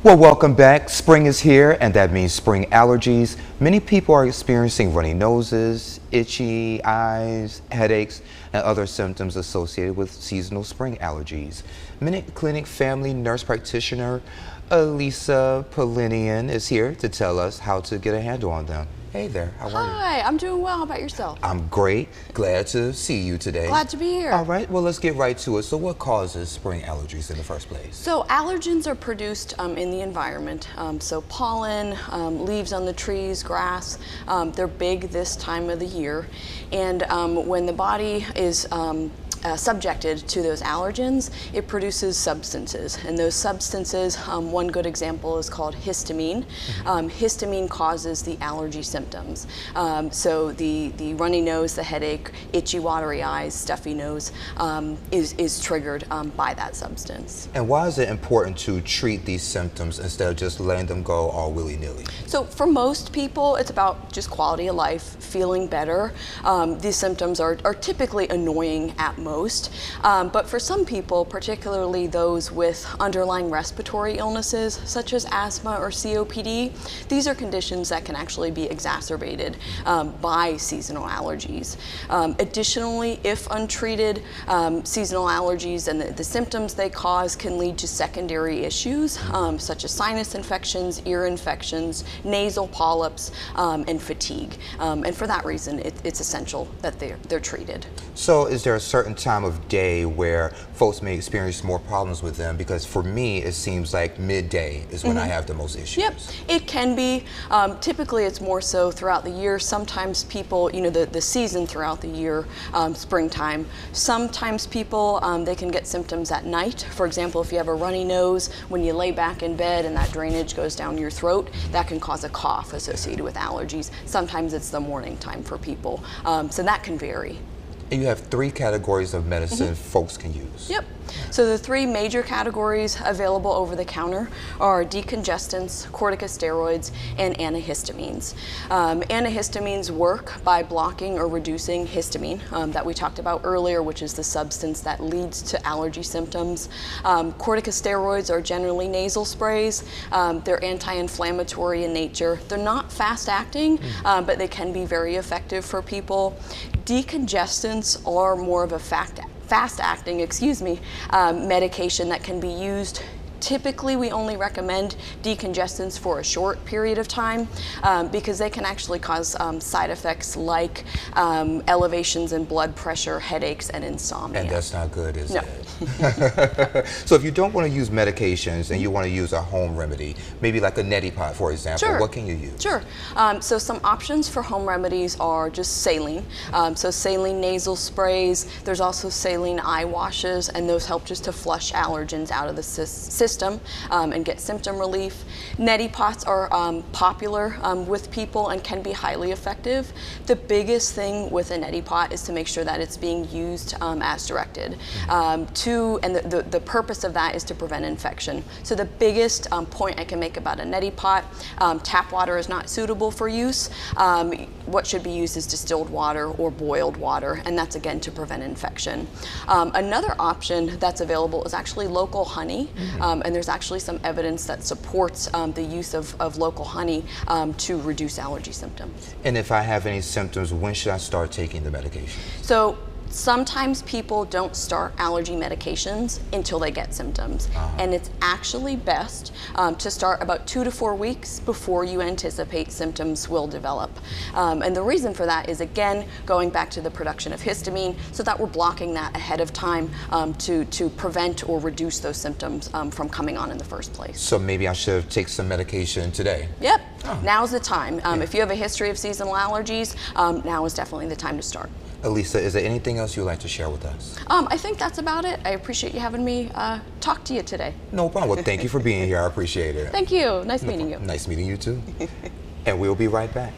Well, welcome back. Spring is here, and that means spring allergies. Many people are experiencing runny noses, itchy eyes, headaches, and other symptoms associated with seasonal spring allergies. Minute Clinic family nurse practitioner Elisa Polinian is here to tell us how to get a handle on them. Hey there, how are you? Hi, I'm doing well. How about yourself? I'm great. Glad to see you today. Glad to be here. All right, well, let's get right to it. So what causes spring allergies in the first place? So allergens are produced in the environment. So pollen, leaves on the trees, grass, they're big this time of the year. And when the body is subjected to those allergens, it produces substances. And those substances, one good example is called histamine. Histamine causes the allergy symptoms. So the runny nose, the headache, itchy, watery eyes, stuffy nose is triggered by that substance. And why is it important to treat these symptoms instead of just letting them go all willy-nilly? So for most people, it's about just quality of life, feeling better. These symptoms are typically annoying at most. But for some people, particularly those with underlying respiratory illnesses such as asthma or COPD, these are conditions that can actually be exacerbated by seasonal allergies. Additionally, if untreated, seasonal allergies and the symptoms they cause can lead to secondary issues such as sinus infections, ear infections, nasal polyps, and fatigue. And for that reason, it's essential that they're treated. So is there a certain time of day where folks may experience more problems with them? Because for me, it seems like midday is when I have the most issues. Yep, it can be. Typically, it's more so throughout the year. Sometimes people, the season throughout the year, springtime. Sometimes people, they can get symptoms at night. For example, if you have a runny nose, when you lay back in bed and that drainage goes down your throat, that can cause a cough associated with allergies. Sometimes it's the morning time for people. So that can vary. And you have 3 categories of medicine folks can use. Yep. So the 3 major categories available over the counter are decongestants, corticosteroids, and antihistamines. Antihistamines work by blocking or reducing histamine that we talked about earlier, which is the substance that leads to allergy symptoms. Corticosteroids are generally nasal sprays. They're anti-inflammatory in nature. They're not fast-acting, but they can be very effective for people. Decongestants are more of a fast-acting, medication that can be used. Typically, we only recommend decongestants for a short period of time because they can actually cause side effects like elevations in blood pressure, headaches, and insomnia. And that's not good, is No. it? So if you don't want to use medications and you want to use a home remedy, maybe like a neti pot, for example, Sure. what can you use? Sure. So some options for home remedies are just saline. So saline nasal sprays. There's also saline eye washes, and those help just to flush allergens out of the system and get symptom relief. Neti pots are popular with people and can be highly effective. The biggest thing with a neti pot is to make sure that it's being used as directed. And the purpose of that is to prevent infection. So the biggest point I can make about a neti pot, tap water is not suitable for use. What should be used is distilled water or boiled water, and that's again to prevent infection. Another option that's available is actually local honey. And there's actually some evidence that supports the use of local honey to reduce allergy symptoms. And if I have any symptoms, when should I start taking the medication? So sometimes people don't start allergy medications until they get symptoms. And it's actually best to start about 2 to 4 weeks before you anticipate symptoms will develop. And the reason for that is, again, going back to the production of histamine, so that we're blocking that ahead of time to prevent or reduce those symptoms from coming on in the first place. So maybe I should take some medication today? Yep, now's the time. If you have a history of seasonal allergies, now is definitely the time to start. Elisa, is there anything else you'd like to share with us? I think that's about it. I appreciate you having me talk to you today. No problem. Well, thank you for being here. I appreciate it. Thank you. Nice meeting you. Nice meeting you too. And we'll be right back.